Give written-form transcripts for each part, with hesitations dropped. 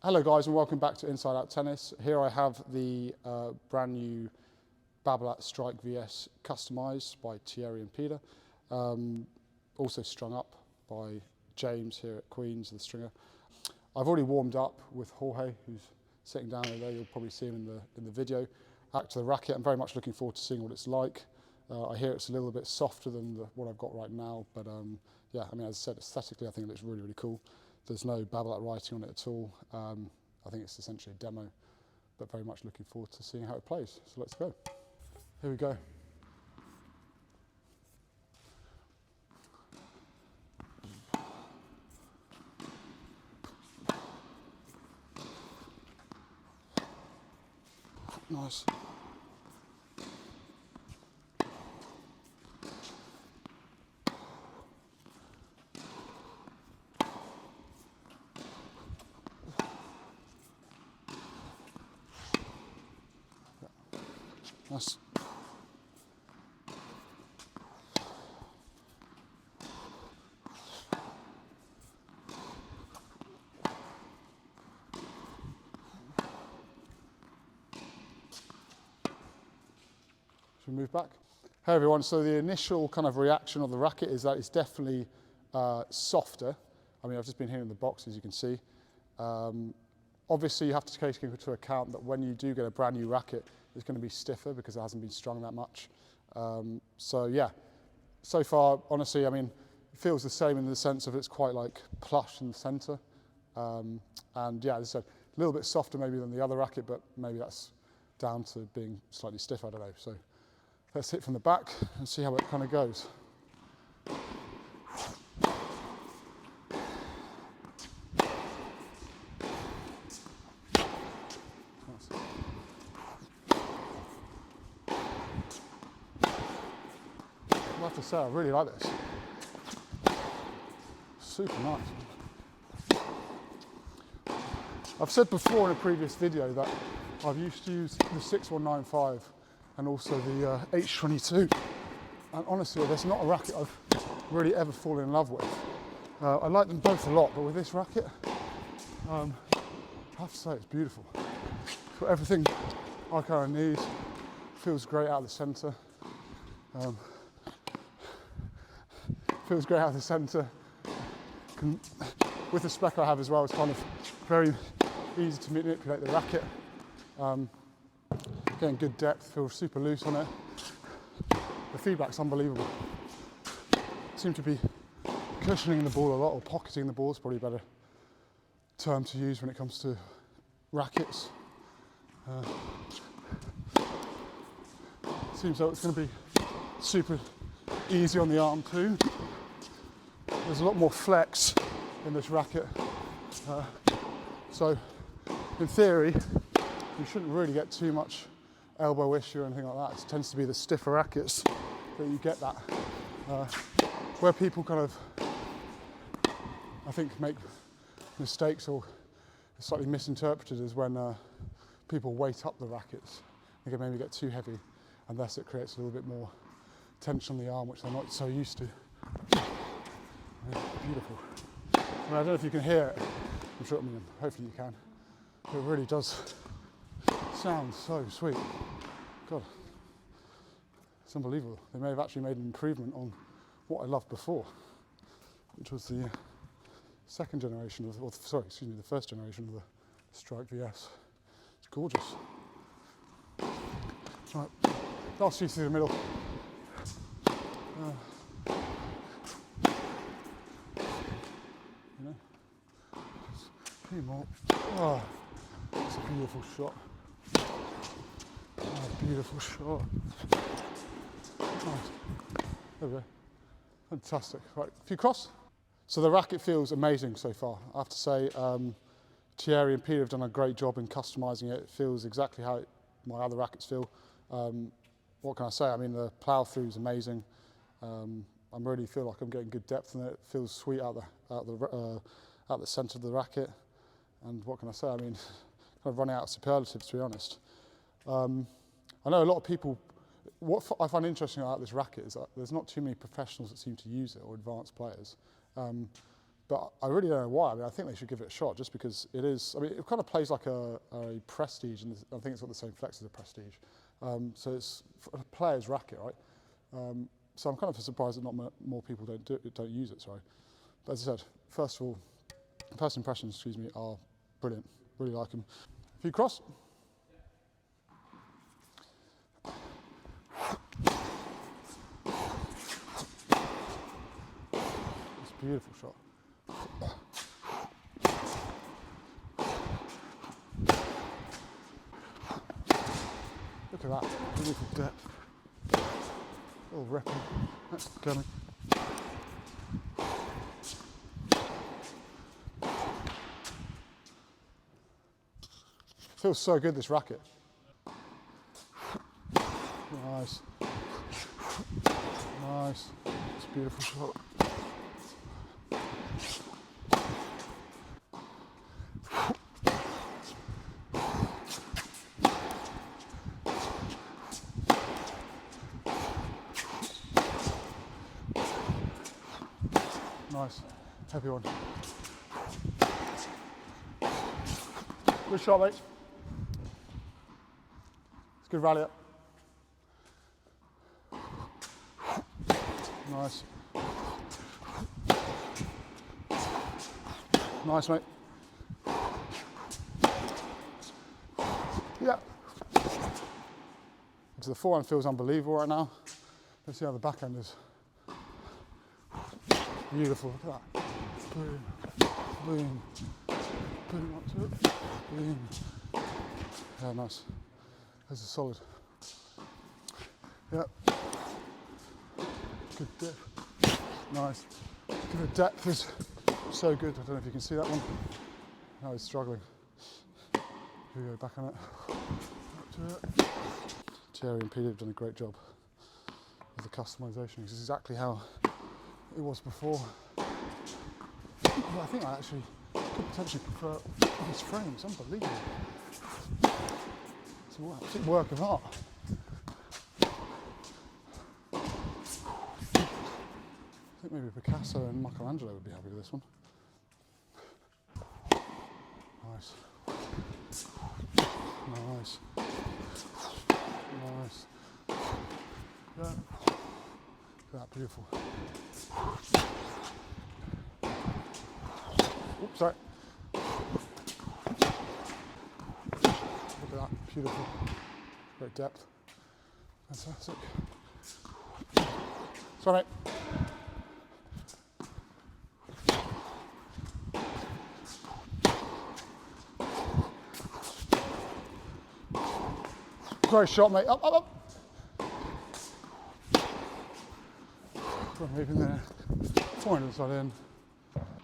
Hello guys and welcome back to InsideOut Tennis. Here I have the brand new Babolat Strike VS customised by Thierry and Peter. Also strung up by James here at Queen's, the stringer. I've already warmed up with Jorge, who's sitting down over there. You'll probably see him in the video. Back to the racket. I'm very much looking forward to seeing what it's like. I hear it's a little bit softer than what I've got right now, but yeah, I mean, as I said, aesthetically I think it looks really, really cool. There's no Babolat writing on it at all. I think it's essentially a demo, but very much looking forward to seeing how it plays. So let's go. Here we go. Nice. Nice. Should we move back? Hey everyone, so the initial kind of reaction of the racket is that it's definitely softer. I mean, I've just been here in the box, as you can see. Obviously, you have to take into account that when you do get a brand new racket, it's going to be stiffer because it hasn't been strung that much. So yeah, so far, honestly, I mean, it feels the same in the sense of it's quite like plush in the centre. And yeah, as I said, a little bit softer maybe than the other racket, but maybe that's down to being slightly stiff, I don't know. So let's hit from the back and see how it kind of goes. I have to say, I really like this. Super nice. I've said before in a previous video that I've used to use the 6195 and also the H22. And honestly, there's not a racket I've really ever fallen in love with. I like them both a lot, but with this racket, I have to say it's beautiful. It's got everything I kind of need. Feels great out of the centre. Feels great out of the centre. With the spec I have as well, it's kind of very easy to manipulate the racket. Getting good depth, feels super loose on it. The feedback's unbelievable. Seem to be cushioning the ball a lot, or pocketing the ball is probably a better term to use when it comes to rackets. Seems like it's going to be super easy on the arm too. There's a lot more flex in this racket. So in theory, you shouldn't really get too much elbow issue or anything like that. It tends to be the stiffer rackets that you get that. Where people kind of, I think, make mistakes or slightly misinterpreted is when people weight up the rackets. They can maybe get too heavy, and thus it creates a little bit more tension on the arm, which they're not so used to. Beautiful. I mean, I don't know if you can hear it. I'm sure, I mean, hopefully you can. It really does sound so sweet. God, it's unbelievable. They may have actually made an improvement on what I loved before, which was the second generation of, or sorry, excuse me, the first generation of the Strike VS. It's gorgeous. Right, last few through the middle. You know, a few more. Oh, it's a beautiful shot. Oh, beautiful shot. Nice. There we go. Fantastic. Right, a few cross. So the racket feels amazing so far. I have to say, Thierry and Peter have done a great job in customising it. It feels exactly how my other rackets feel. What can I say? I mean, the plough through is amazing. I really feel like I'm getting good depth in it. It feels sweet out the centre of the racket. And what can I say? I mean, kind of running out of superlatives, to be honest. I know a lot of people. What I find interesting about this racket is that there's not too many professionals that seem to use it, or advanced players. but I really don't know why. I mean, I think they should give it a shot just because it is, I mean, it kind of plays like a Prestige, and I think it's got the same flex as a Prestige. So it's a player's racket, right? So I'm kind of surprised that not more people don't use it, sorry. But as I said, first impressions, excuse me, are brilliant. Really like them. If you cross. It's a beautiful shot. Look at that, beautiful depth. Little ripping, that's coming. Feels so good, this racket. Nice. Nice. It's a beautiful shot. Nice. Heavy one. Good shot, mate. It's a good rally up. Nice. Nice, mate. Yeah. So the forehand feels unbelievable right now. Let's see how the backhand is. Beautiful, look at that. Boom, boom, boom, up to it. Boom. Yeah, nice. This is solid. Yeah. Good depth. Nice. The depth is so good. I don't know if you can see that one. Now he's struggling. Here we go, back on it. Up to it. Thierry and Peter have done a great job with the customization. This is exactly how it was before. But I think I actually could potentially prefer this frame. It's unbelievable. It's a work of art. I think maybe Picasso and Michelangelo would be happy with this one. Nice. Nice. Nice. Yeah. Look at that, beautiful. Oops, sorry. Look at that, beautiful. Great depth. Fantastic. Sorry, mate. Great shot, mate. Up, up, up. Moving there. Forehand inside in.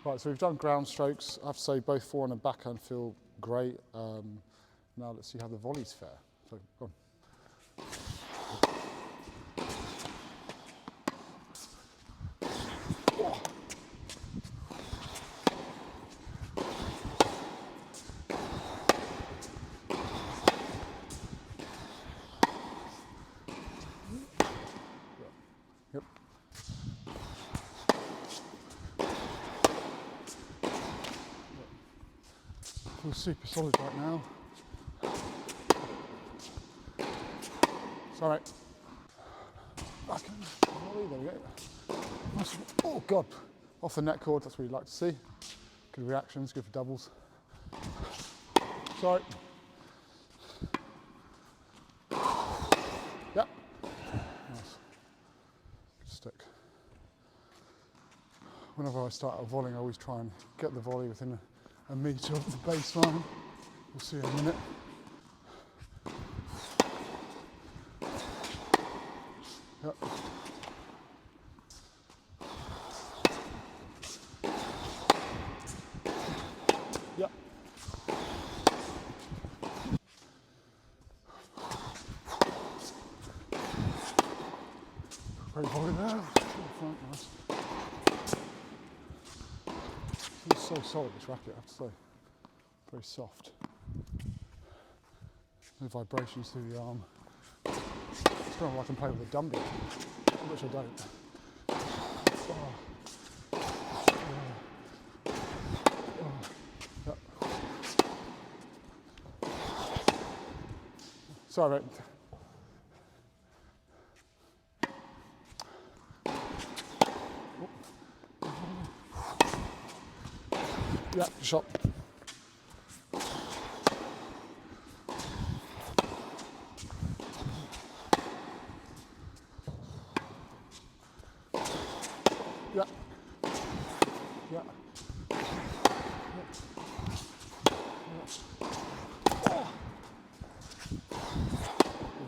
Right, so we've done ground strokes. I have to say both forehand and backhand feel great. Now let's see how the volleys fare. So, go on. Yep. Feels super solid right now. Sorry. Backhand. Volley, there we go. Nice. Oh God. Off the net cord, that's what you'd like to see. Good reactions, good for doubles. Sorry. Yep. Nice. Good stick. Whenever I start out volleying, I always try and get the volley within a metre of the baseline. We'll see in a minute. Yep. Yep. Great volley there. Nice. It's so solid, this racket, I have to say. Very soft. No vibrations through the arm. It's kind of like I can play with a dumbbell, which I don't. Oh. Sorry, mate. Yeah, shot. Yeah. Yeah. Oh.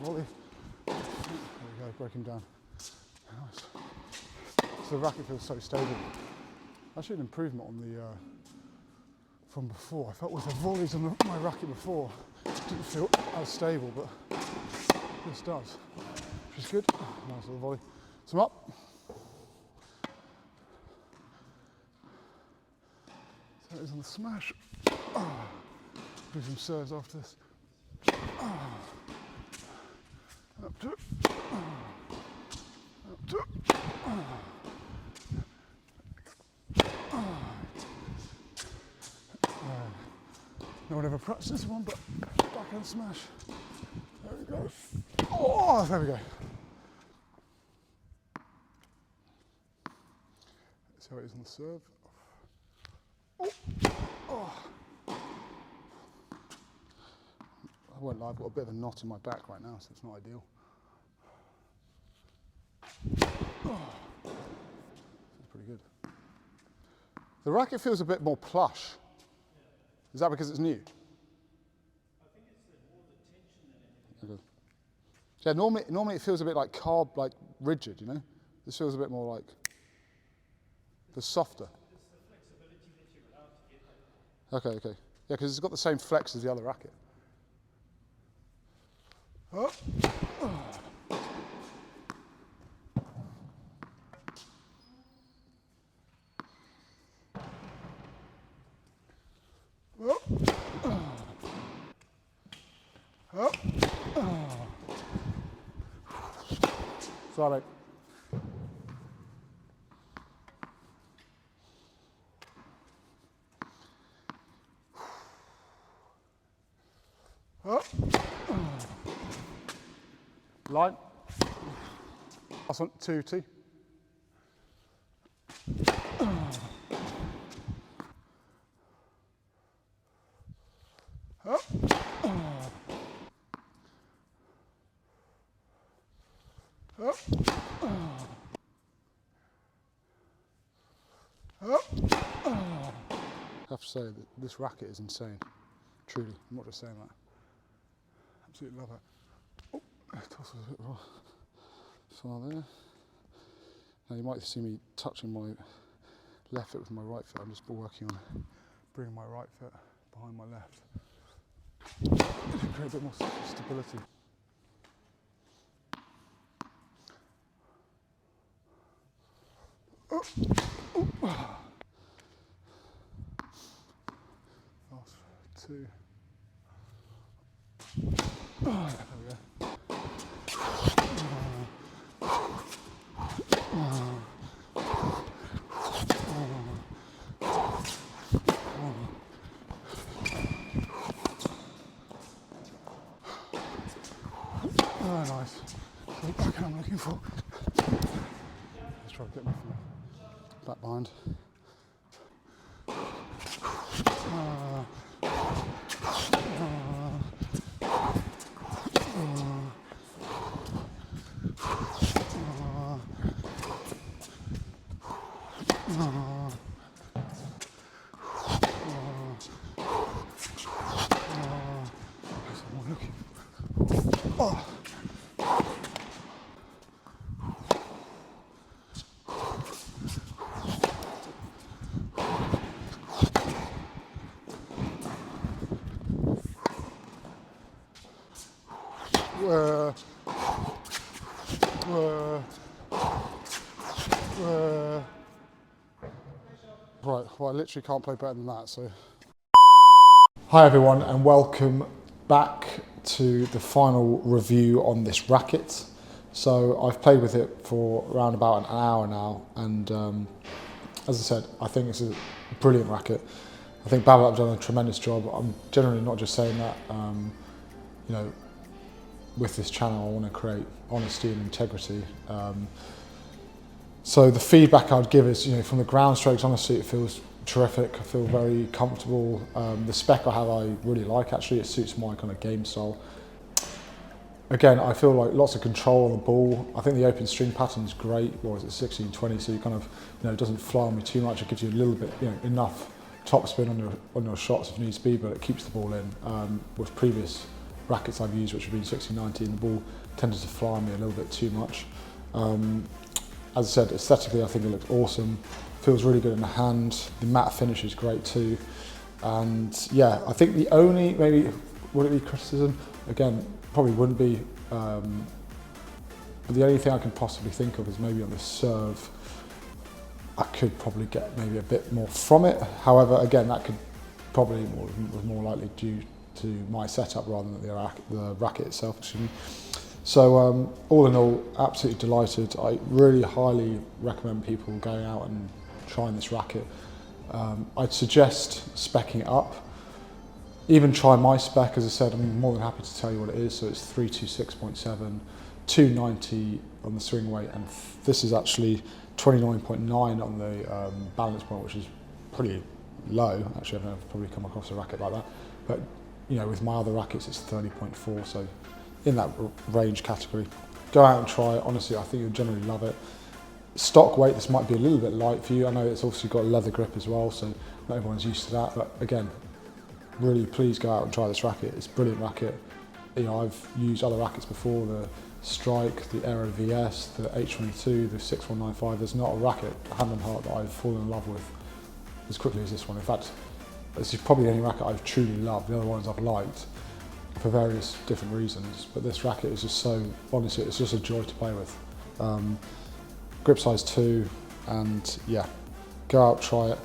Volley. There we go, break him down. Nice. So the racket feels so stable. Actually an improvement on the from before. I felt with the volleys on my racket before, it didn't feel as stable, but this does, which is good. Nice little volley. So I'm up. So it is on the smash. Do some serves after this. Up to it. Up to it. No one ever practiced this one, but backhand smash. There we go. Oh, there we go. That's how it is on the serve. Oh. I won't lie, I've got a bit of a knot in my back right now, so it's not ideal. Oh. That's pretty good. The racket feels a bit more plush. Is that because it's new? I think it's more the tension than anything. Okay. Yeah, normally it feels a bit like carb, like rigid, you know? This feels a bit more like the softer. It's the flexibility that you're allowed to get. Okay. Yeah, because it's got the same flex as the other racket. Oh. Sorry. Line. Last one, 2-2. I have to say that this racket is insane, truly. I'm not just saying that. Absolutely love it. Oh, toss was a bit raw. Far there. Now you might see me touching my left foot with my right foot. I'm just working on bringing my right foot behind my left. To create a bit more stability. Oh. Oh. Last two. Oh, there we go. Oh, nice. The backhand I'm looking for. Let's try to get me from the back behind. Oh. Right, well I literally can't play better than that, so. Hi everyone and welcome back to the final review on this racket. So I've played with it for around about an hour now, and as I said, I think it's a brilliant racket. I think Babolat have done a tremendous job. I'm generally not just saying that, you know, with this channel I want to create honesty and integrity. So the feedback I'd give is, from the ground strokes, honestly, it feels terrific. I feel very comfortable. The spec I have, I really like actually. It suits my kind of game style. Again, I feel like lots of control on the ball. I think the open string pattern is great. What is it, 16-20? So you kind of, it doesn't fly on me too much. It gives you a little bit, enough topspin on your shots if needs be, but it keeps the ball in. With previous rackets I've used, which have been 16-19, the ball tended to fly on me a little bit too much. As I said, aesthetically, I think it looks awesome. Feels really good in the hand. The matte finish is great too. And yeah, I think the only, maybe, would it be criticism? Again, probably wouldn't be. But the only thing I can possibly think of is maybe on the serve, I could probably get maybe a bit more from it. However, again, that could probably was more likely due to my setup rather than the racket itself. So all in all, absolutely delighted. I really highly recommend people going out and trying this racket. I'd suggest speccing it up. Even try my spec, as I said, I'm more than happy to tell you what it is. So it's 326.7, 290 on the swing weight, and this is actually 29.9 on the balance point, which is pretty low. Actually, I've never probably come across a racket like that. But with my other rackets, it's 30.4, so in that range category. Go out and try it. Honestly, I think you'll generally love it. Stock weight, this might be a little bit light for you. I know it's also got a leather grip as well, so not everyone's used to that. But again, really please go out and try this racket. It's a brilliant racket. I've used other rackets before, the Strike, the Aero VS, the H22, the 6195. There's not a racket, hand on heart, that I've fallen in love with as quickly as this one. In fact, this is probably the only racket I've truly loved. The other ones I've liked for various different reasons, but this racket is just so, honestly, it's just a joy to play with. Grip size 2, and yeah, go out, try it,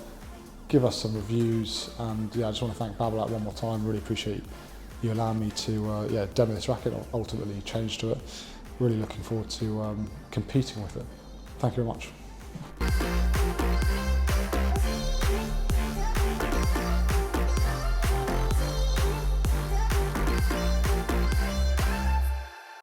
give us some reviews, and yeah, I just want to thank Babolat one more time. Really appreciate you allowing me to demo this racket, ultimately change to it. Really looking forward to competing with it. Thank you very much.